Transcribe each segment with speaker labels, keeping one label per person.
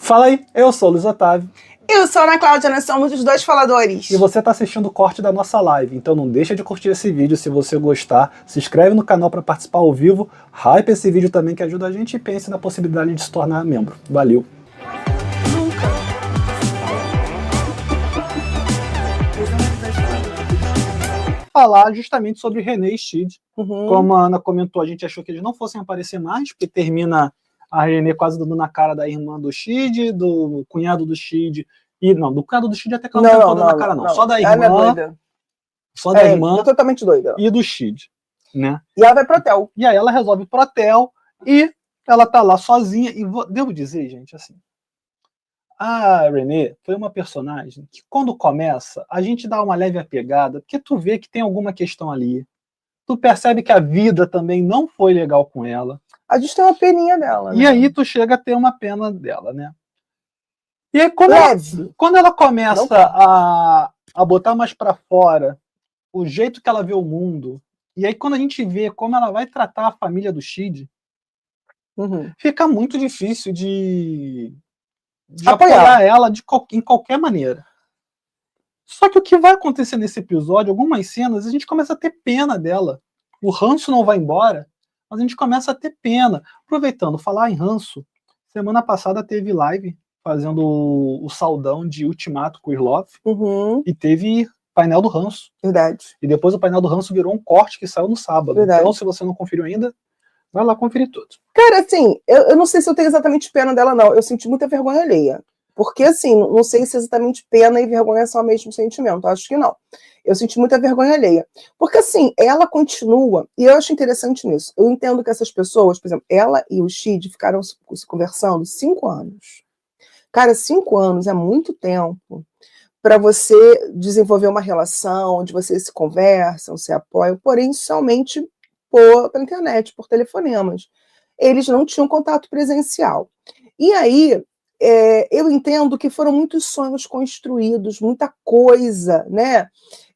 Speaker 1: Fala aí, eu sou o Luiz Otávio.
Speaker 2: Eu sou a Ana Cláudia, nós somos os dois faladores.
Speaker 1: E você está assistindo o corte da nossa live, então não deixa de curtir esse vídeo se você gostar. Se inscreve no canal para participar ao vivo, hype esse vídeo também que ajuda a gente e pense na possibilidade de se tornar membro. Valeu! Falar justamente sobre René e Chid. Como a Ana comentou, a gente achou que eles não fossem aparecer mais, porque termina a René quase dando na cara da irmã do Chid, do cunhado do Chid, e não, do cunhado do Chid até que ela não tentou dar na cara, não. Só da irmã. Só da irmã.
Speaker 2: Totalmente doida.
Speaker 1: E do Chid, né?
Speaker 2: E ela vai pro hotel.
Speaker 1: E aí ela resolve ir pro hotel e ela tá lá sozinha. E devo dizer, gente, assim, a René foi uma personagem que quando começa, a gente dá uma leve apegada, porque tu vê que tem alguma questão ali. Tu percebe que a vida também não foi legal com ela.
Speaker 2: A gente tem uma peninha dela, né?
Speaker 1: E aí tu chega a ter uma pena dela, né? E aí quando ela começa a botar mais pra fora o jeito que ela vê o mundo, e aí quando a gente vê como ela vai tratar a família do Chid, fica muito difícil de apoiar ela em qualquer maneira. Só que o que vai acontecer nesse episódio, algumas cenas, a gente começa a ter pena dela. O ranço não vai embora, mas a gente começa a ter pena. Aproveitando, falar em ranço, semana passada teve live fazendo o saudão de Ultimato com o Irlov, e teve painel do ranço.
Speaker 2: Verdade.
Speaker 1: E depois o painel do ranço virou um corte que saiu no sábado. Verdade. Então, se você não conferiu ainda, vai lá conferir tudo.
Speaker 2: Cara, assim, eu não sei se eu tenho exatamente pena dela, não. Eu senti muita vergonha alheia. Porque, assim, não sei se exatamente pena e vergonha são o mesmo sentimento. Acho que não. Eu senti muita vergonha alheia. Porque, assim, ela continua, e eu acho interessante nisso. Eu entendo que essas pessoas, por exemplo, ela e o Chid ficaram se conversando 5 anos. Cara, 5 anos é muito tempo para você desenvolver uma relação, onde vocês se conversam, se apoiam, porém, somente pela internet, por telefonemas. Eles não tinham contato presencial. E aí, eu entendo que foram muitos sonhos construídos, muita coisa, né?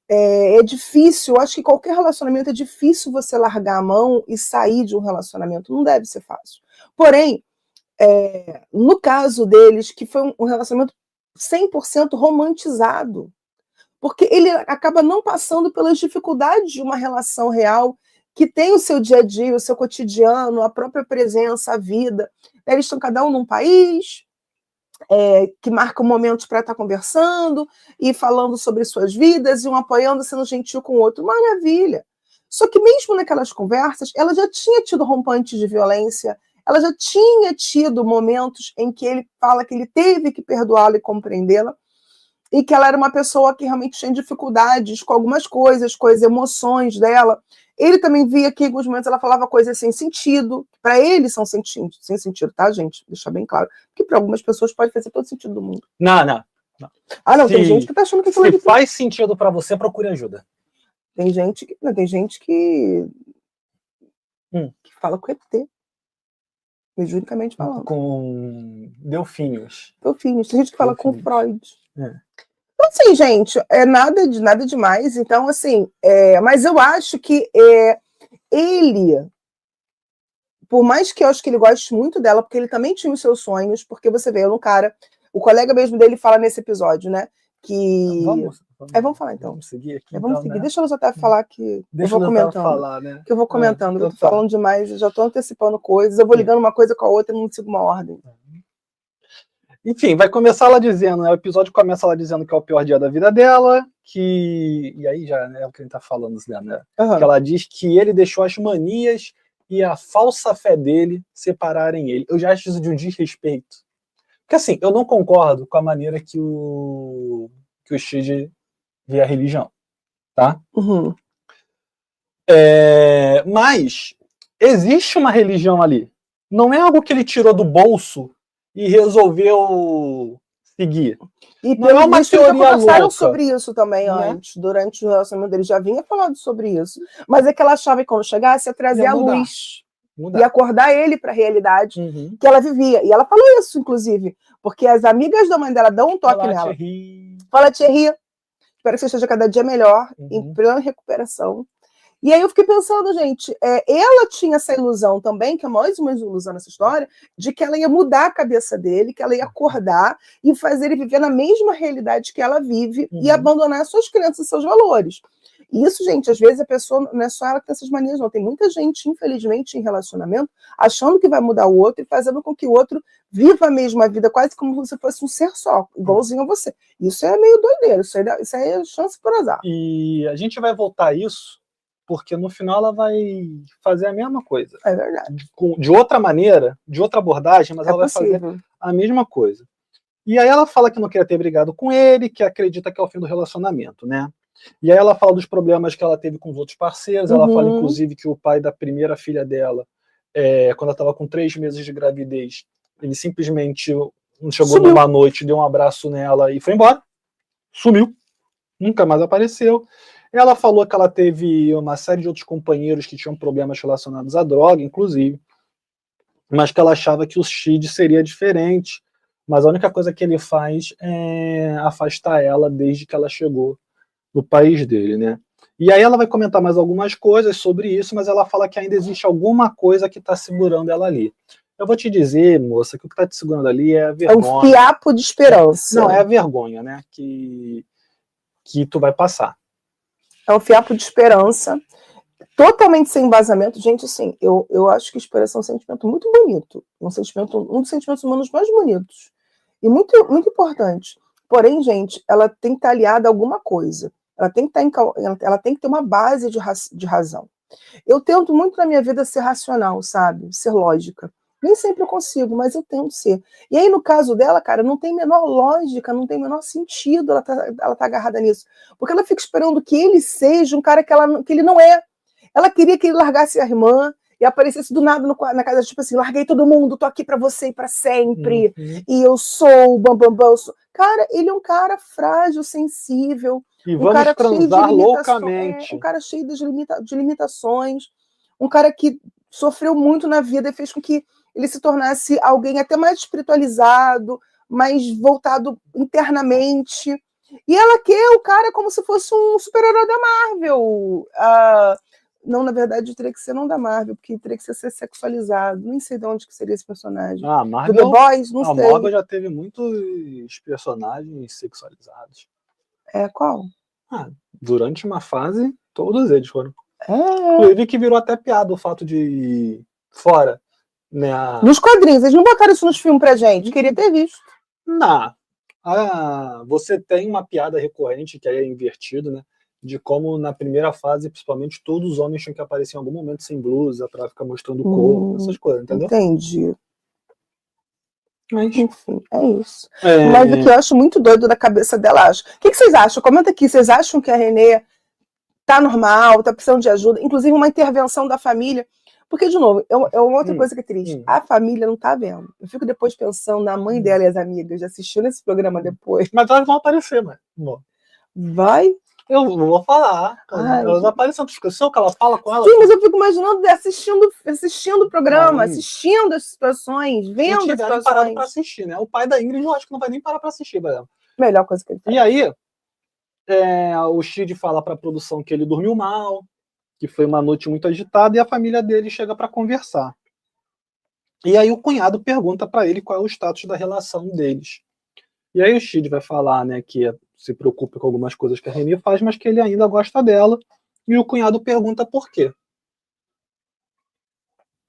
Speaker 2: É difícil, eu acho que qualquer relacionamento é difícil você largar a mão e sair de um relacionamento, não deve ser fácil. Porém, no caso deles, que foi um relacionamento 100% romantizado, porque ele acaba não passando pelas dificuldades de uma relação real, que tem o seu dia a dia, o seu cotidiano, a própria presença, a vida. Eles estão cada um num país, que marcam momentos para estar conversando e falando sobre suas vidas, e um apoiando, sendo gentil com o outro. Maravilha! Só que mesmo naquelas conversas, ela já tinha tido rompantes de violência, ela já tinha tido momentos em que ele fala que ele teve que perdoá-la e compreendê-la, e que ela era uma pessoa que realmente tinha dificuldades com algumas coisas, com as emoções dela. Ele também via que em alguns momentos ela falava coisas sem sentido. Para ele são sem sentido, tá, gente? Deixar bem claro. Porque para algumas pessoas pode fazer todo sentido do mundo.
Speaker 1: Não.
Speaker 2: Ah, não, tem gente que tá achando que
Speaker 1: se faz sentido para você, procure ajuda.
Speaker 2: Tem gente que fala com ET. Mediunicamente falando.
Speaker 1: Com Delfínios.
Speaker 2: Tem gente que fala com Freud. Então, assim, gente, nada demais. Então, assim, mas eu acho que ele, por mais que eu acho que ele goste muito dela, porque ele também tinha os seus sonhos, porque você vê, o colega mesmo dele fala nesse episódio, né, que... Vamos falar então.
Speaker 1: Vamos seguir aqui.
Speaker 2: Vamos seguir.
Speaker 1: Né?
Speaker 2: Deixa eu até falar que
Speaker 1: Deixa
Speaker 2: eu vou comentando.
Speaker 1: Falar, né?
Speaker 2: Que eu vou comentando, eu tô falando demais, eu já tô antecipando coisas, eu vou ligando uma coisa com a outra e não sigo uma ordem.
Speaker 1: Enfim, vai começar ela dizendo, né? O episódio começa ela dizendo que é o pior dia da vida dela, e aí já é o que a gente tá falando, né? Que ela diz que ele deixou as manias e a falsa fé dele separarem ele. Eu já acho isso de um desrespeito. Porque assim, eu não concordo com a maneira que o Chid vê a religião, tá? Mas existe uma religião ali. Não é algo que ele tirou do bolso e resolveu seguir.
Speaker 2: E
Speaker 1: não é uma teoria louca.
Speaker 2: Sobre isso também antes, durante o relacionamento dele, já vinha falando sobre isso. Mas é que ela achava que quando chegasse ia trazer a luz. E acordar ele para a realidade que ela vivia. E ela falou isso, inclusive, porque as amigas da mãe dela dão um toque nela. Fala, Thierry, espero que você esteja cada dia melhor, em plena recuperação. E aí eu fiquei pensando, gente, ela tinha essa ilusão também, que é mais uma ilusão nessa história, de que ela ia mudar a cabeça dele, que ela ia acordar e fazer ele viver na mesma realidade que ela vive e abandonar suas crenças e seus valores. E isso, gente, às vezes a pessoa, não é só ela que tem essas manias, não. Tem muita gente, infelizmente, em relacionamento, achando que vai mudar o outro e fazendo com que o outro viva a mesma vida, quase como se fosse um ser só, igualzinho a você. Isso é meio doideiro, isso é chance por azar.
Speaker 1: E a gente vai voltar a isso, porque no final ela vai fazer a mesma coisa.
Speaker 2: É verdade.
Speaker 1: De outra maneira, de outra abordagem, mas ela vai fazer a mesma coisa. E aí ela fala que não quer ter brigado com ele, que acredita que é o fim do relacionamento, né? E aí ela fala dos problemas que ela teve com os outros parceiros, ela fala inclusive que o pai da primeira filha dela, quando ela estava com 3 meses de gravidez, ele simplesmente chegou numa noite, deu um abraço nela e foi embora. Sumiu. Nunca mais apareceu. Ela falou que ela teve uma série de outros companheiros que tinham problemas relacionados à droga, inclusive, mas que ela achava que o Shid seria diferente, mas a única coisa que ele faz é afastar ela desde que ela chegou no país dele, né? E aí ela vai comentar mais algumas coisas sobre isso, mas ela fala que ainda existe alguma coisa que está segurando ela ali. Eu vou te dizer, moça, que o que está te segurando ali é a vergonha.
Speaker 2: É um fiapo de esperança.
Speaker 1: Não, é a vergonha, né? Que tu vai passar.
Speaker 2: É um fiapo de esperança, totalmente sem embasamento. Gente, assim, eu acho que esperança é um sentimento muito bonito, um dos sentimentos humanos mais bonitos e muito, muito importante. Porém, gente, ela tem que estar aliada a alguma coisa. Ela tem que ter uma base de razão. Eu tento muito na minha vida ser racional, sabe? Ser lógica. Nem sempre eu consigo, mas eu tento ser. E aí, no caso dela, cara, não tem menor lógica, não tem menor sentido ela tá agarrada nisso. Porque ela fica esperando que ele seja um cara que ele não é. Ela queria que ele largasse a irmã e aparecesse do nada na casa, tipo assim, larguei todo mundo, tô aqui pra você e pra sempre. E eu sou o bambambam. Cara, ele é um cara frágil, sensível.
Speaker 1: E vamos transar loucamente.
Speaker 2: Um cara cheio de limitações. Um cara que sofreu muito na vida e fez com que ele se tornasse alguém até mais espiritualizado, mais voltado internamente. E ela quer o cara como se fosse um super-herói da Marvel. Não, na verdade, teria que ser não da Marvel, porque teria que ser sexualizado. Nem sei de onde que seria esse personagem.
Speaker 1: Marvel,
Speaker 2: do The Boys, não sei.
Speaker 1: A Marvel já teve muitos personagens sexualizados.
Speaker 2: Qual?
Speaker 1: Durante uma fase, todos eles foram. Inclusive que virou até piada o fato de fora, né?
Speaker 2: Nos quadrinhos, eles não botaram isso nos filmes pra gente. Queria ter visto.
Speaker 1: Não. Você tem uma piada recorrente que é invertido, né? De como na primeira fase, principalmente, todos os homens tinham que aparecer em algum momento sem blusa pra ficar mostrando o corpo, essas coisas, entendeu?
Speaker 2: Entendi.
Speaker 1: Mas,
Speaker 2: enfim, é isso. Mas o que eu acho muito doido da cabeça dela, acho. O que vocês acham? Comenta aqui. Vocês acham que a Renée tá normal, tá precisando de ajuda? Inclusive uma intervenção da família. Porque, de novo, é uma outra coisa que é triste. A família não tá vendo. Eu fico depois pensando na mãe dela e as amigas, assistindo esse programa depois.
Speaker 1: Mas elas vão aparecer, mano.
Speaker 2: Vai?
Speaker 1: Eu não vou falar. Elas aparecem na discussão que ela fala com ela.
Speaker 2: Sim, mas eu fico imaginando assistindo o programa, assistindo as situações, vendo as situações.
Speaker 1: Parado pra assistir, né? O pai da Ingrid eu acho que não vai nem parar pra assistir, por exemplo.
Speaker 2: Melhor coisa que ele faz.
Speaker 1: E aí, o Shid fala pra produção que ele dormiu mal, que foi uma noite muito agitada, e a família dele chega pra conversar. E aí o cunhado pergunta pra ele qual é o status da relação deles. E aí o Shid vai falar, né, que se preocupa com algumas coisas que a Renée faz, mas que ele ainda gosta dela. E o cunhado pergunta por quê.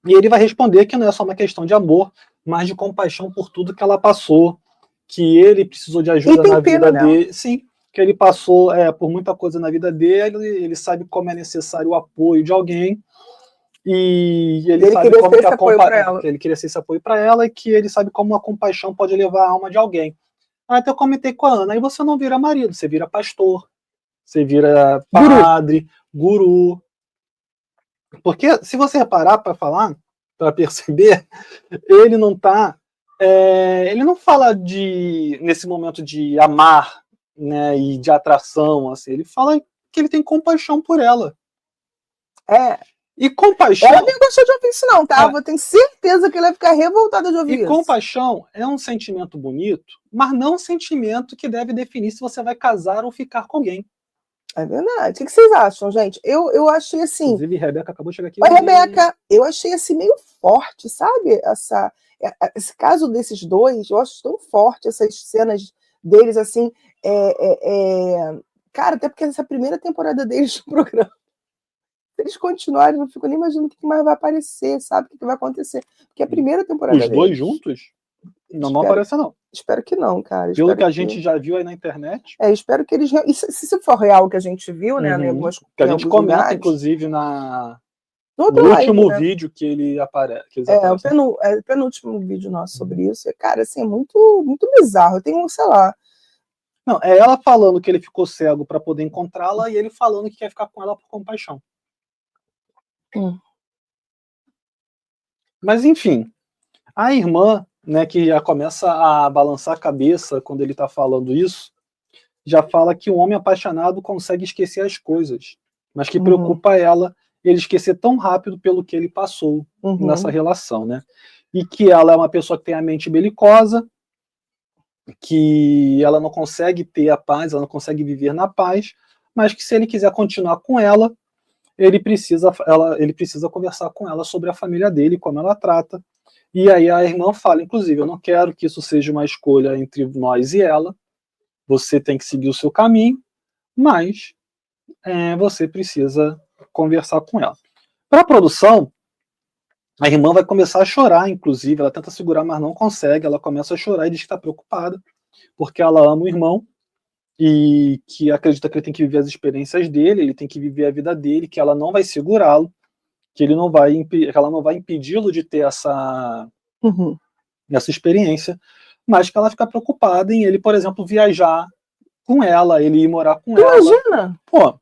Speaker 1: E ele vai responder que não é só uma questão de amor, mas de compaixão por tudo que ela passou, que ele precisou de ajuda na vida dele. Sim, que ele passou por muita coisa na vida dele, ele sabe como é necessário o apoio de alguém, e ele sabe como que ele queria ser esse apoio para ela, e que ele sabe como a compaixão pode levar a alma de alguém. Até eu comentei com a Ana, aí você não vira marido, você vira pastor, você vira padre, guru. Porque se você reparar para falar, para perceber, ele não tá, ele não fala nesse momento de amar, né, e de atração, assim, ele fala que ele tem compaixão por ela. E compaixão...
Speaker 2: Ela nem gostou de ouvir isso não, tá? Eu tenho certeza que ela vai ficar revoltada de ouvir isso.
Speaker 1: E compaixão é um sentimento bonito, mas não um sentimento que deve definir se você vai casar ou ficar com alguém.
Speaker 2: É verdade. O que vocês acham, gente? Eu achei assim.
Speaker 1: Inclusive, Rebeca acabou de chegar aqui.
Speaker 2: Oi, Rebeca, eu achei assim meio forte, sabe? Esse caso desses dois, eu acho tão forte essas cenas deles, assim. Cara, até porque essa primeira temporada deles no programa. Se eles continuarem, eu não fico nem imaginando o que mais vai aparecer, sabe? O que vai acontecer. Porque a primeira temporada
Speaker 1: Os dois juntos? Não aparece, não.
Speaker 2: Espero que não, cara.
Speaker 1: Pelo que a gente já viu aí na internet.
Speaker 2: Espero que eles. E se for real o que a gente viu, né?
Speaker 1: Que a gente comenta, lugares, inclusive, no último vídeo que ele aparece.
Speaker 2: O penúltimo vídeo nosso sobre isso. Cara, assim, é muito, muito bizarro. Eu tenho, sei lá.
Speaker 1: Não, é ela falando que ele ficou cego para poder encontrá-la e ele falando que quer ficar com ela por compaixão. Mas, enfim, a irmã, né, que já começa a balançar a cabeça quando ele tá falando isso, já fala que um homem apaixonado consegue esquecer as coisas, mas que preocupa ela ele esquecer tão rápido pelo que ele passou nessa relação, né? E que ela é uma pessoa que tem a mente belicosa, que ela não consegue ter a paz, ela não consegue viver na paz, mas que se ele quiser continuar com ela, ele precisa conversar com ela sobre a família dele, como ela trata. E aí a irmã fala, inclusive, eu não quero que isso seja uma escolha entre nós e ela, você tem que seguir o seu caminho, mas você precisa conversar com ela. Para a produção, a irmã vai começar a chorar, inclusive, ela tenta segurar, mas não consegue, ela começa a chorar e diz que está preocupada, porque ela ama o irmão, e que acredita que ele tem que viver as experiências dele, ele tem que viver a vida dele, que ela não vai segurá-lo, que ela não vai impedi-lo de ter essa experiência, mas que ela fica preocupada em ele, por exemplo, viajar com ela, ele ir morar com ela.
Speaker 2: Imagina!
Speaker 1: Pô.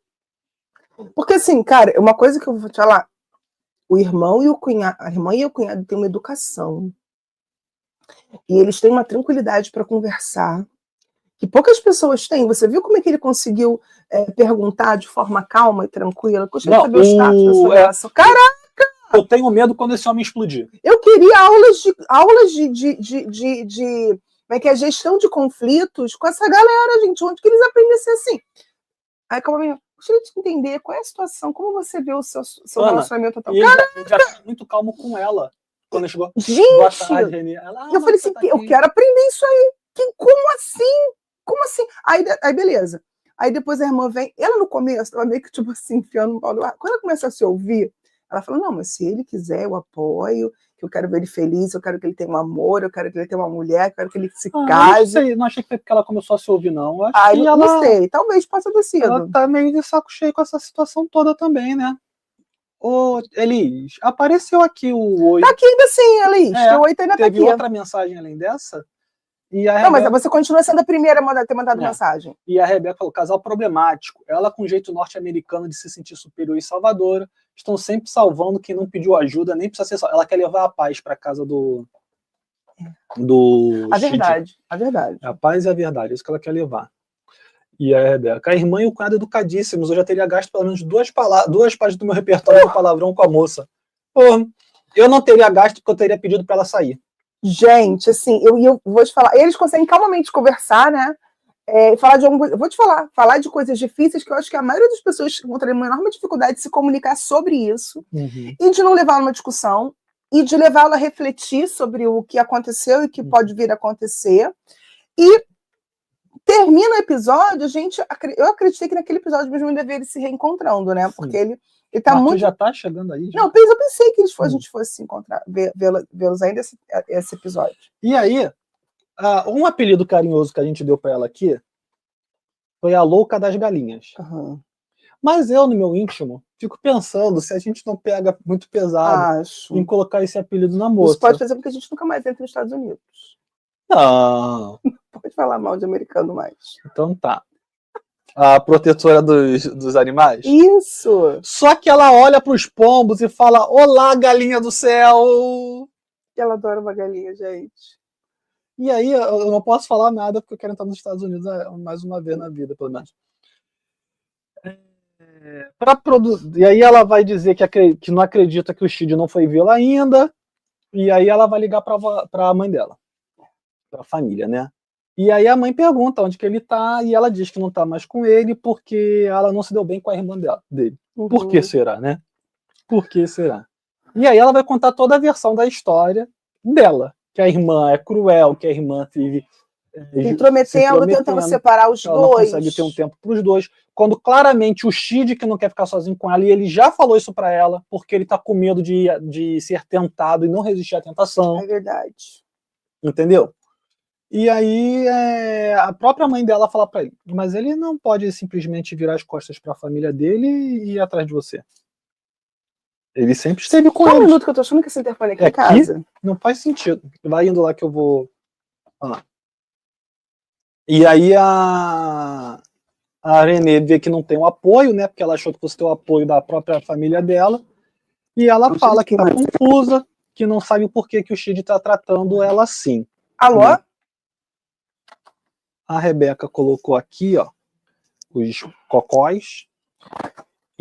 Speaker 2: Porque assim, cara, uma coisa que eu vou te falar, a irmã e o cunhado têm uma educação. E eles têm uma tranquilidade para conversar, que poucas pessoas têm. Você viu como é que ele conseguiu perguntar de forma calma e tranquila? Gostaria de saber o status da sua relação. Caraca!
Speaker 1: Eu tenho medo quando esse homem explodir.
Speaker 2: Eu queria aulas de como é que é, gestão de conflitos com essa galera, gente. Onde que eles aprendem a ser assim? Aí, calma aí. Gostaria de entender qual é a situação, como você vê o seu relacionamento atual.
Speaker 1: Ele já tá muito calmo com ela. Quando ele chegou.
Speaker 2: Gente!
Speaker 1: Boa tarde, ela,
Speaker 2: eu falei assim, eu quero aprender isso aí. Como assim? Como assim? Aí beleza. Aí depois a irmã vem, ela no começo, ela meio que tipo assim, enfiando no pau do ar. Quando ela começa a se ouvir, ela fala, não, mas se ele quiser, eu apoio, que eu quero ver ele feliz, eu quero que ele tenha um amor, eu quero que ele tenha uma mulher, eu quero que ele se case.
Speaker 1: Não achei que foi porque ela começou a se ouvir, não.
Speaker 2: Não sei, talvez possa ter sido.
Speaker 1: Ela tá meio de saco cheio com essa situação toda também, né? Ô, Elis, apareceu aqui o oi.
Speaker 2: Tá aqui ainda sim, Elis. O oi ainda tá aqui.
Speaker 1: Teve outra mensagem além dessa? E a
Speaker 2: Rebeca... Não, mas você continua sendo a primeira a ter mandado mensagem.
Speaker 1: E a Rebeca falou, casal problemático. Ela com jeito norte-americano de se sentir superior e salvadora. Estão sempre salvando quem não pediu ajuda, nem precisa ser salvo. Ela quer levar a paz para casa do
Speaker 2: a verdade.
Speaker 1: A paz e a verdade, é isso que ela quer levar. E a Rebeca, a irmã e o cunhado educadíssimos, eu já teria gasto pelo menos duas páginas do meu repertório de palavrão com a moça. Pô, eu não teria gasto porque eu teria pedido para ela sair.
Speaker 2: Gente, assim, eu vou te falar, eles conseguem calmamente conversar, né? Falar de alguma coisa. Eu vou te falar de coisas difíceis que eu acho que a maioria das pessoas encontra uma enorme dificuldade de se comunicar sobre isso e de não levar uma discussão e de levá-la a refletir sobre o que aconteceu e o que pode vir a acontecer. E termina o episódio, eu acreditei que naquele episódio mesmo ainda ver ele se reencontrando, né? Porque ele tá
Speaker 1: Mas
Speaker 2: muito.
Speaker 1: já tá chegando aí? Já?
Speaker 2: Não, eu pensei que a gente fosse se encontrar, vê-los ainda esse episódio.
Speaker 1: E aí, um apelido carinhoso que a gente deu para ela aqui foi a louca das galinhas. Mas eu, no meu íntimo, fico pensando se a gente não pega muito pesado em colocar esse apelido na moça.
Speaker 2: Isso pode fazer com que a gente nunca mais entre nos Estados Unidos.
Speaker 1: Não.
Speaker 2: Pode falar mal de americano mais.
Speaker 1: Então tá. A protetora dos animais?
Speaker 2: Isso!
Speaker 1: Só que ela olha para os pombos e fala, olá, galinha do céu!
Speaker 2: Ela adora uma galinha, gente.
Speaker 1: E aí, eu não posso falar nada porque eu quero entrar nos Estados Unidos mais uma vez na vida, pelo menos. E aí ela vai dizer que não acredita que o Chidi não foi vê-la ainda, e aí ela vai ligar para a mãe dela, para a família, né? E aí a mãe pergunta onde que ele tá, e ela diz que não tá mais com ele porque ela não se deu bem com a irmã dele. Por que será, né? Por que será? E aí ela vai contar toda a versão da história dela, que a irmã é cruel, que a irmã vive
Speaker 2: intrometendo, tentando separar os
Speaker 1: ela
Speaker 2: dois.
Speaker 1: não consegue ter um tempo para os dois, quando claramente o Shid que não quer ficar sozinho com ela, e ele já falou isso para ela, porque ele tá com medo de ser tentado e não resistir à tentação.
Speaker 2: É verdade.
Speaker 1: Entendeu? E aí a própria mãe dela fala para ele, mas ele não pode simplesmente virar as costas para a família dele e ir atrás de você. Ele sempre esteve com
Speaker 2: eles. Só um minuto que eu tô achando que esse interfone aqui em casa.
Speaker 1: Não faz sentido. Vai indo lá que eu vou falar. E aí a Renée vê que não tem o apoio, né? Porque ela achou que fosse ter o apoio da própria família dela. E ela fala que tá confusa, que não sabe o porquê que o Shid tá tratando ela assim.
Speaker 2: Alô?
Speaker 1: Né? A Rebeca colocou aqui, ó, os cocós.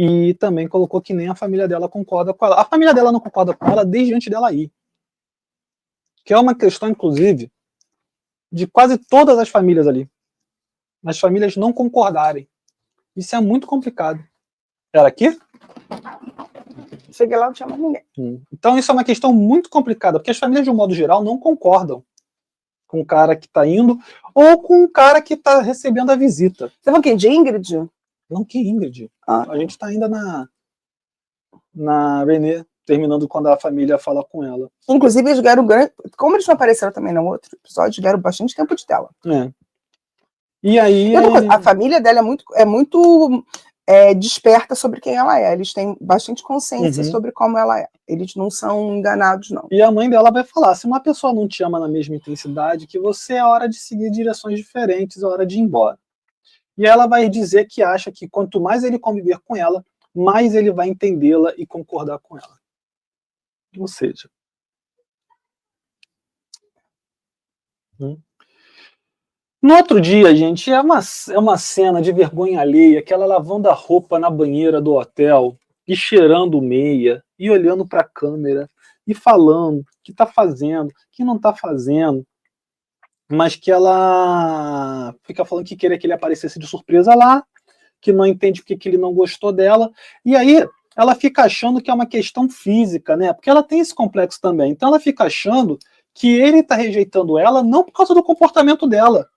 Speaker 1: E também colocou que nem a família dela concorda com ela. A família dela não concorda com ela desde antes dela ir. Que é uma questão, inclusive, de quase todas as famílias ali. As famílias não concordarem. Isso é muito complicado. Era aqui?
Speaker 2: Cheguei lá, não tinha mais ninguém.
Speaker 1: Então isso é uma questão muito complicada, porque as famílias, de um modo geral, não concordam com o cara que está indo ou com o cara que está recebendo a visita.
Speaker 2: Você falou quem? De Ingrid?
Speaker 1: Não, que Ingrid. A gente está ainda na Renée, terminando quando a família fala com ela.
Speaker 2: Inclusive, eles ganharam grande. Como eles não apareceram também no outro episódio, ganharam bastante tempo de tela.
Speaker 1: E aí.
Speaker 2: A família dela é muito desperta sobre quem ela é. Eles têm bastante consciência sobre como ela é. Eles não são enganados, não.
Speaker 1: E a mãe dela vai falar: se uma pessoa não te ama na mesma intensidade que você, é hora de seguir direções diferentes, é hora de ir embora. E ela vai dizer que acha que quanto mais ele conviver com ela, mais ele vai entendê-la e concordar com ela. Ou seja... No outro dia, gente, é uma cena de vergonha alheia, que ela lavando a roupa na banheira do hotel, e cheirando meia, e olhando para a câmera, e falando que tá fazendo, que não tá fazendo, mas que ela fica falando que queria que ele aparecesse de surpresa lá, que não entende porque que ele não gostou dela, e aí ela fica achando que é uma questão física, né? Porque ela tem esse complexo também, então ela fica achando que ele tá rejeitando ela não por causa do comportamento dela,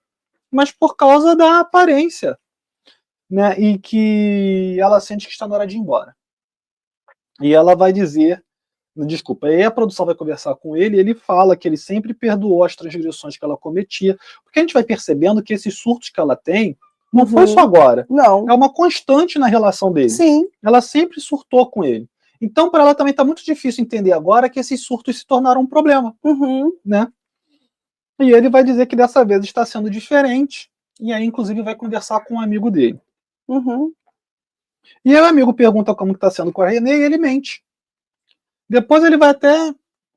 Speaker 1: mas por causa da aparência, né? E que ela sente que está na hora de ir embora. E ela vai dizer, desculpa, aí a produção vai conversar com ele, e ele fala que ele sempre perdoou as transgressões que ela cometia, porque a gente vai percebendo que esses surtos que ela tem não foi só agora.
Speaker 2: Não.
Speaker 1: É uma constante na relação dele.
Speaker 2: Sim.
Speaker 1: Ela sempre surtou com ele. Então, para ela também está muito difícil entender agora que esses surtos se tornaram um problema, né? E ele vai dizer que dessa vez está sendo diferente, e aí, inclusive, vai conversar com um amigo dele. E aí o amigo pergunta como está sendo com a Renée, e ele mente. Depois ele vai até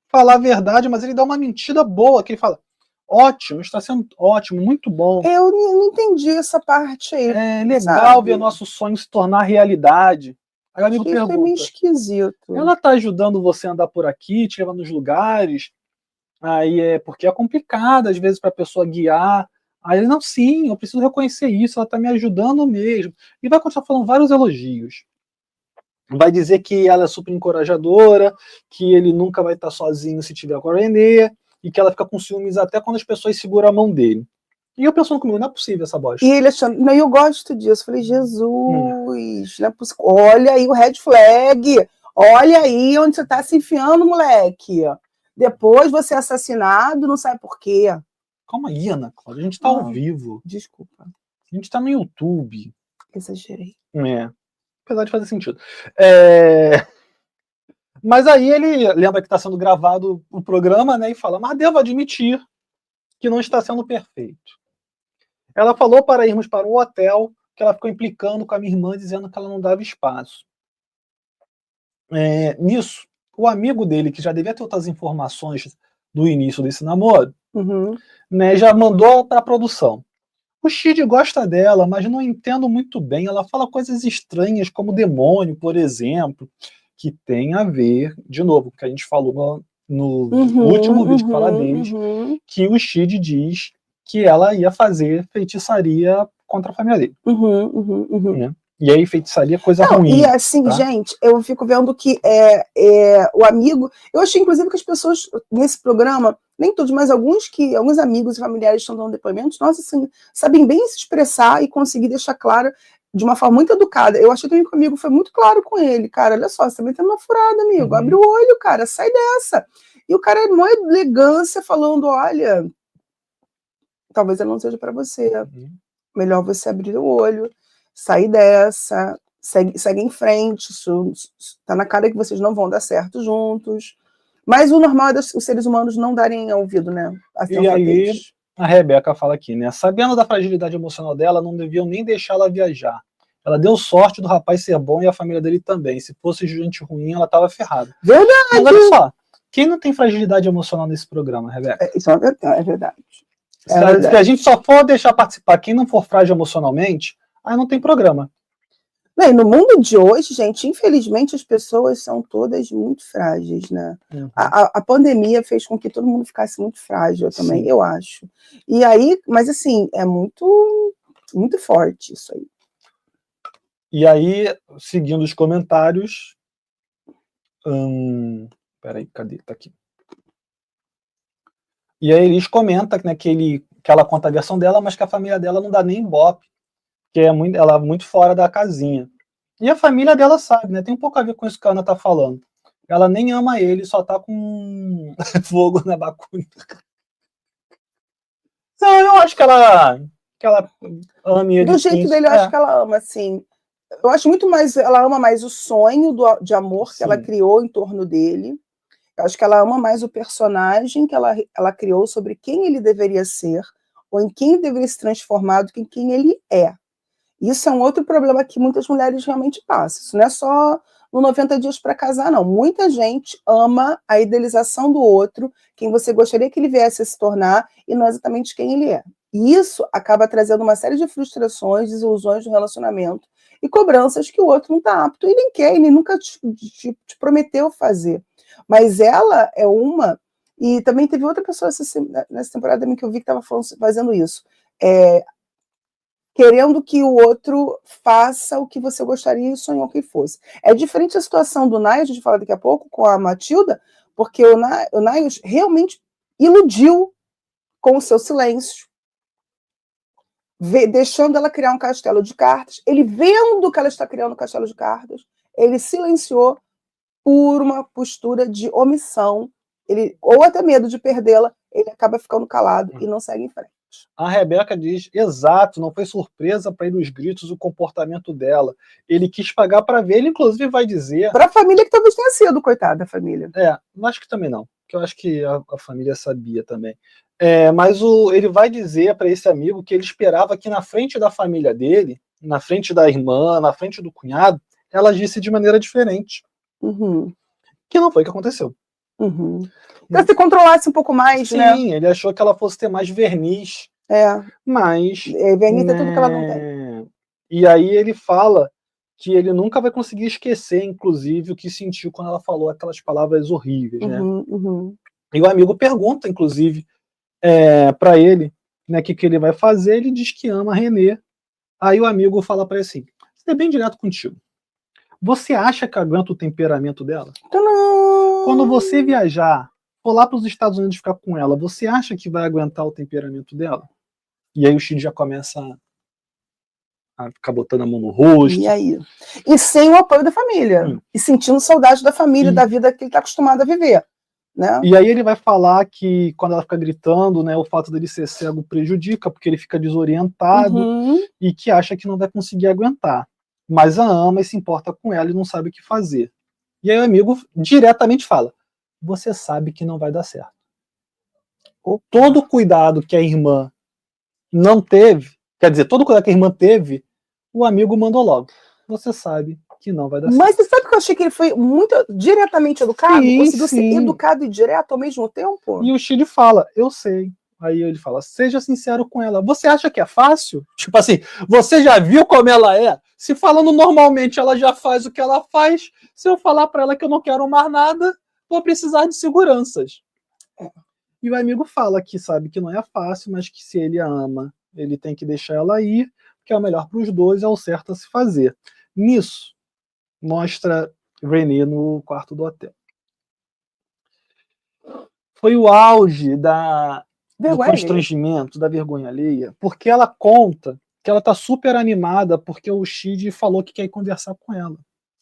Speaker 1: falar a verdade, mas ele dá uma mentira boa, que ele fala: ótimo, está sendo ótimo, muito bom.
Speaker 2: Eu não entendi essa parte aí.
Speaker 1: É legal ver nosso sonho se tornar realidade. Aí o amigo pergunta:
Speaker 2: é meio esquisito.
Speaker 1: Ela está ajudando você a andar por aqui, te levando nos lugares? Aí é porque é complicado, às vezes, para a pessoa guiar. Aí ele: não, sim, eu preciso reconhecer isso, ela está me ajudando mesmo. E vai continuar falando vários elogios. Vai dizer que ela é super encorajadora, que ele nunca vai estar sozinho se tiver com a Renée, e que ela fica com ciúmes até quando as pessoas seguram a mão dele. E eu pensando comigo: não é possível essa bosta.
Speaker 2: E ele achando, não, eu gosto disso. Falei: Jesus, não é possível. Olha aí o red flag, olha aí onde você tá se enfiando, moleque. Depois você é assassinado, não sabe por quê.
Speaker 1: Calma aí, Ana Cláudia, a gente tá ao vivo.
Speaker 2: Desculpa.
Speaker 1: A gente tá no YouTube.
Speaker 2: Exagerei.
Speaker 1: Apesar de fazer sentido. Mas aí ele lembra que está sendo gravado o programa, né, e fala: mas devo admitir que não está sendo perfeito. Ela falou para irmos para um hotel, que ela ficou implicando com a minha irmã, dizendo que ela não dava espaço. Nisso, o amigo dele, que já devia ter outras informações do início desse namoro, né, já mandou para a produção: o Shid gosta dela, mas não entendo muito bem. Ela fala coisas estranhas, como demônio, por exemplo, que tem a ver, de novo, que a gente falou no último vídeo que fala deles, que o Shid diz que ela ia fazer feitiçaria contra a família dele. Né? E aí, feitiçaria é coisa ruim.
Speaker 2: E assim,
Speaker 1: tá?
Speaker 2: gente, eu fico vendo que o amigo. Eu achei, inclusive, que as pessoas nesse programa, nem todos, mas alguns amigos e familiares estão dando depoimentos, nossa, assim, sabem bem se expressar e conseguir deixar claro de uma forma muito educada. Eu achei também que o amigo foi muito claro com ele, cara. Olha só, você também tá numa furada, amigo. Abre o olho, cara, sai dessa. E o cara, uma elegância, falando: olha, talvez ela não seja para você. Melhor você abrir o olho, sair dessa, segue em frente. Isso tá na cara que vocês não vão dar certo juntos. Mas o normal é os seres humanos não darem ouvido, né?
Speaker 1: E aí, a Rebeca fala aqui, né? Sabendo da fragilidade emocional dela, não deviam nem deixá-la viajar. Ela deu sorte do rapaz ser bom e a família dele também. Se fosse gente ruim, ela tava ferrada.
Speaker 2: Verdade!
Speaker 1: Mas olha só, quem não tem fragilidade emocional nesse programa, Rebeca?
Speaker 2: Isso é verdade.
Speaker 1: Se a gente só for deixar participar quem não for frágil emocionalmente, aí não tem programa.
Speaker 2: Não, e no mundo de hoje, gente, infelizmente as pessoas são todas muito frágeis, né? A pandemia fez com que todo mundo ficasse muito frágil também, eu acho. E aí, mas assim, é muito, muito forte isso aí.
Speaker 1: E aí, seguindo os comentários... Peraí, cadê? Tá aqui. E aí eles comentam, né, que ela conta a versão dela, mas que a família dela não dá nem ibope, que ela é muito fora da casinha. E a família dela sabe, né? Tem um pouco a ver com isso que a Ana tá falando. Ela nem ama ele, só tá com fogo na bacuna. Não, eu acho que ela ama ele.
Speaker 2: Do jeito dele, eu acho que ela ama, assim. Eu acho muito mais, ela ama mais o sonho de amor que ela criou em torno dele. Eu acho que ela ama mais o personagem que ela criou sobre quem ele deveria ser, ou em quem ele deveria se transformar do que em quem ele é. Isso é um outro problema que muitas mulheres realmente passam. Isso não é só no 90 Dias para Casar, não. Muita gente ama a idealização do outro, quem você gostaria que ele viesse a se tornar, e não exatamente quem ele é. E isso acaba trazendo uma série de frustrações, desilusões do relacionamento e cobranças que o outro não está apto e nem quer, ele nunca te prometeu fazer. Mas ela é uma... E também teve outra pessoa nessa temporada também que eu vi que estava fazendo isso. Querendo que o outro faça o que você gostaria e sonhou que fosse. É diferente a situação do Niles, a gente fala daqui a pouco, com a Matilda, porque o Niles realmente iludiu com o seu silêncio, deixando ela criar um castelo de cartas. Ele, vendo que ela está criando um castelo de cartas, ele silenciou por uma postura de omissão, ou até medo de perdê-la, ele acaba ficando calado e não segue em frente.
Speaker 1: A Rebeca diz, exato, não foi surpresa para ele os gritos, o comportamento dela. Ele quis pagar para ver, ele inclusive vai dizer...
Speaker 2: Para a família que talvez tenha sido, coitada da família.
Speaker 1: Acho que também não, porque eu acho que a família sabia também. Mas ele vai dizer para esse amigo que ele esperava que na frente da família dele, na frente da irmã, na frente do cunhado, ela agisse de maneira diferente. Que não foi o que aconteceu.
Speaker 2: Então, se controlasse um pouco mais,
Speaker 1: sim,
Speaker 2: né?
Speaker 1: Sim, ele achou que ela fosse ter mais verniz. Mas...
Speaker 2: verniz é tudo que ela não tem.
Speaker 1: E aí ele fala que ele nunca vai conseguir esquecer, inclusive, o que sentiu quando ela falou aquelas palavras horríveis, né? E o amigo pergunta, inclusive, para ele, né, o que ele vai fazer. Ele diz que ama a Renê. Aí o amigo fala para ele assim, ser bem direto contigo. Você acha que aguenta o temperamento dela? Quando você viajar, for lá para os Estados Unidos ficar com ela, você acha que vai aguentar o temperamento dela? E aí o Chidi já começa a ficar botando a mão no rosto.
Speaker 2: E aí? E sem o apoio da família. E sentindo saudade da família, da vida que ele está acostumado a viver. Né?
Speaker 1: E aí ele vai falar que quando ela fica gritando, né, o fato dele ser cego prejudica, porque ele fica desorientado e que acha que não vai conseguir aguentar. Mas a ama e se importa com ela e não sabe o que fazer. E aí o amigo diretamente fala, você sabe que não vai dar certo. Todo o cuidado que a irmã não teve, quer dizer, todo o cuidado que a irmã teve, o amigo mandou logo. Você sabe que não vai dar certo.
Speaker 2: Mas você sabe que eu achei que ele foi muito diretamente educado? Conseguiu ser educado e direto ao mesmo tempo?
Speaker 1: E o Chidi fala, eu sei. Aí ele fala, seja sincero com ela. Você acha que é fácil? Tipo assim, você já viu como ela é? Se falando normalmente ela já faz o que ela faz, se eu falar pra ela que eu não quero mais nada, vou precisar de seguranças. E o amigo fala que sabe que não é fácil, mas que se ele a ama, ele tem que deixar ela ir, que é o melhor para os dois, é o certo a se fazer. Nisso, mostra Renée no quarto do hotel. Foi o auge do constrangimento, da vergonha alheia, porque ela conta que ela tá super animada porque o Shide falou que quer ir conversar com ela.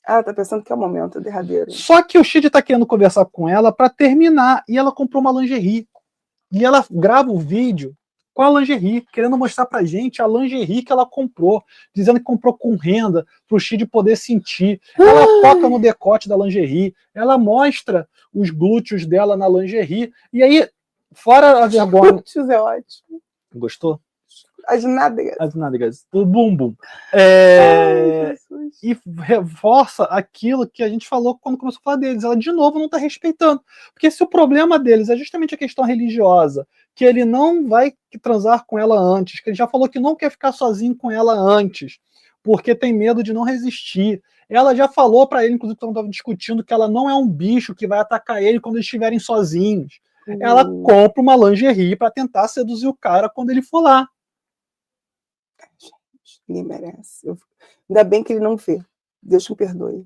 Speaker 2: Ela tá pensando que é o momento derradeiro.
Speaker 1: Só que o Shide tá querendo conversar com ela para terminar, e ela comprou uma lingerie. E ela grava o vídeo com a lingerie, querendo mostrar pra gente a lingerie que ela comprou, dizendo que comprou com renda, pro Shide poder sentir. Ela toca no decote da lingerie, ela mostra os glúteos dela na lingerie, e aí, fora a vergonha...
Speaker 2: Glúteos é ótimo.
Speaker 1: Gostou?
Speaker 2: As nádegas.
Speaker 1: As nádegas. O bumbum. E reforça aquilo que a gente falou quando começou a falar deles. Ela, de novo, não está respeitando. Porque se o problema deles é justamente a questão religiosa, que ele não vai transar com ela antes, que ele já falou que não quer ficar sozinho com ela antes, porque tem medo de não resistir. Ela já falou para ele, inclusive, quando estavam discutindo, que ela não é um bicho que vai atacar ele quando eles estiverem sozinhos. Ela compra uma lingerie para tentar seduzir o cara quando ele for lá.
Speaker 2: Ninguém merece. Ainda bem que ele não vê. Deus me perdoe.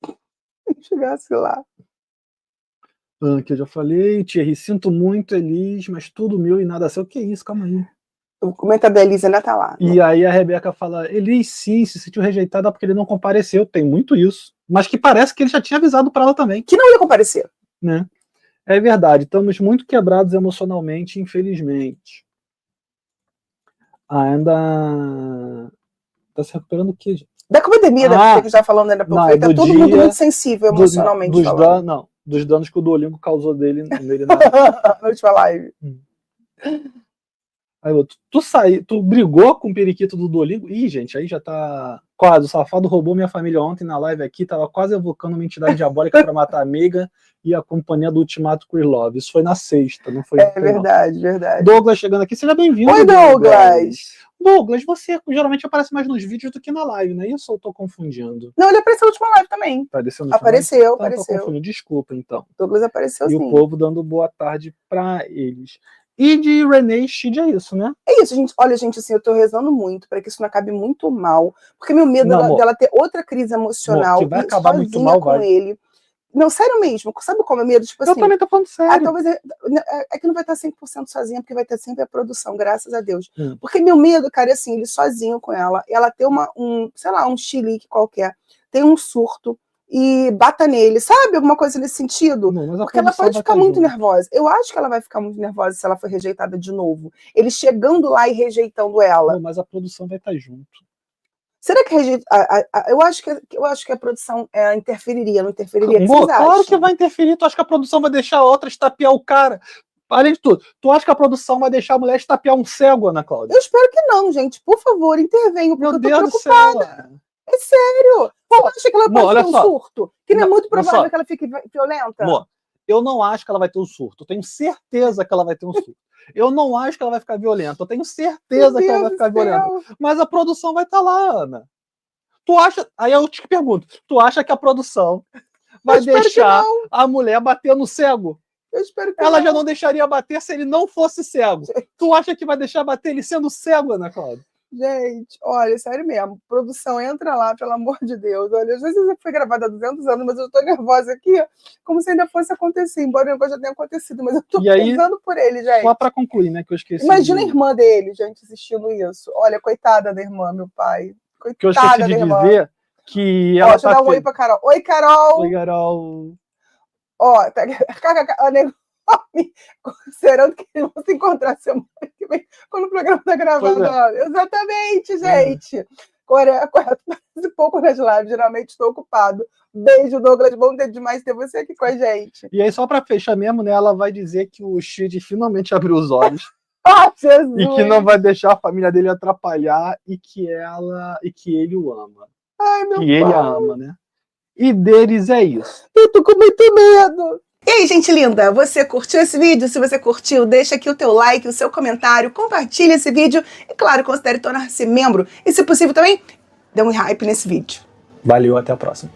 Speaker 2: Se estivesse lá.
Speaker 1: Que eu já falei, Thierry, sinto muito, Elis, mas tudo meu e nada seu. Que isso, calma aí.
Speaker 2: O comentário da Elis ainda tá lá.
Speaker 1: E aí a Rebeca fala, Elis sim, se sentiu rejeitada porque ele não compareceu. Tem muito isso. Mas que parece que ele já tinha avisado para ela também.
Speaker 2: Que não ia comparecer.
Speaker 1: Né? É verdade, estamos muito quebrados emocionalmente, infelizmente. Ainda tá se recuperando o quê, gente?
Speaker 2: Da pandemia, que a gente tá falando ainda por aí, tá todo mundo muito sensível emocionalmente falando.
Speaker 1: Dos danos que o Duolingo causou nele
Speaker 2: na última live.
Speaker 1: Aí, tu brigou com o periquito do Duolingo? Ih, gente, aí já tá quase. O safado roubou minha família ontem na live aqui, tava quase evocando uma entidade diabólica para matar a Megan e a companhia do Ultimato Queer Love. Isso foi na sexta, não foi?
Speaker 2: Verdade, verdade.
Speaker 1: Douglas chegando aqui, seja bem-vindo.
Speaker 2: Oi, Douglas!
Speaker 1: Douglas, você geralmente aparece mais nos vídeos do que na live, não é isso ou eu tô confundindo?
Speaker 2: Não, ele apareceu na última live também. Apareceu.
Speaker 1: Então, tô confundindo. Desculpa, então.
Speaker 2: Douglas apareceu, sim.
Speaker 1: E o povo dando boa tarde para eles. E de Renée e Shide é isso, né?
Speaker 2: É isso, gente. Olha, gente, assim, eu tô rezando muito para que isso não acabe muito mal, porque meu medo dela ter outra crise emocional,
Speaker 1: que vai acabar muito mal,
Speaker 2: com ele. Não, sério mesmo. Sabe qual é o meu medo? Tipo assim,
Speaker 1: eu também tô falando sério.
Speaker 2: Talvez é que não vai estar 100% sozinha, porque vai ter sempre a produção, graças a Deus. Porque meu medo, cara, é assim, ele sozinho com ela ter sei lá, um chilique qualquer, tem um surto e bata nele, sabe? Alguma coisa nesse sentido. Porque ela pode ficar muito nervosa. Eu acho que ela vai ficar muito nervosa se ela for rejeitada de novo. Ele chegando lá e rejeitando ela.
Speaker 1: Não, mas a produção vai estar junto.
Speaker 2: Será que eu acho que a produção interferiria, não interferiria?
Speaker 1: Claro que vai interferir. Tu acha que a produção vai deixar a outra estapear o cara? Além de tudo, tu acha que a produção vai deixar a mulher estapear um cego, Ana Cláudia?
Speaker 2: Eu espero que não, gente. Por favor, intervenham, porque eu tô preocupada.
Speaker 1: Do céu.
Speaker 2: É sério. Você acha que ela pode ter um surto? Que não é muito provável que ela fique violenta?
Speaker 1: Amor, eu não acho que ela vai ter um surto. Eu tenho certeza que ela vai ter um surto. Eu não acho que ela vai ficar violenta. Eu tenho certeza que ela vai ficar violenta. Mas a produção vai estar lá, Ana. Tu acha... Aí eu te pergunto. Tu acha que a produção vai deixar a mulher bater no cego?
Speaker 2: Eu espero que
Speaker 1: ela já não deixaria bater se ele não fosse cego. Tu acha que vai deixar bater ele sendo cego, Ana Cláudia?
Speaker 2: Gente, olha, sério mesmo. Produção, entra lá, pelo amor de Deus. Olha, às vezes foi gravada há 200 anos, mas eu tô nervosa aqui, como se ainda fosse acontecer, embora o negócio já tenha acontecido, mas eu tô pensando por ele, gente.
Speaker 1: Só pra concluir, né, que eu esqueci.
Speaker 2: Imagina a irmã dele, gente, assistindo isso. Olha, coitada da irmã, meu pai. Coitada
Speaker 1: que eu esqueci de dizer que ela
Speaker 2: deixa eu dar um oi pra Carol. Oi, Carol!
Speaker 1: Oi, Carol!
Speaker 2: Ó, considerando que eles vão se encontrar semana que vem, quando o programa tá gravando. Exatamente, gente. Correto, parece pouco nas lives, geralmente estou ocupado. Beijo, Douglas, bom ter demais ter você aqui com a gente.
Speaker 1: E aí, só para fechar mesmo, né, ela vai dizer que o Shide finalmente abriu os olhos.
Speaker 2: Jesus.
Speaker 1: E que não vai deixar a família dele atrapalhar e que ele o ama.
Speaker 2: Ai, meu
Speaker 1: que ele a ama, né? E deles é isso.
Speaker 2: Eu tô com muito medo. E aí, gente linda, você curtiu esse vídeo? Se você curtiu, deixa aqui o teu like, o seu comentário, compartilha esse vídeo e, claro, considere tornar-se membro. E, se possível, também, dê um hype nesse vídeo.
Speaker 1: Valeu, até a próxima.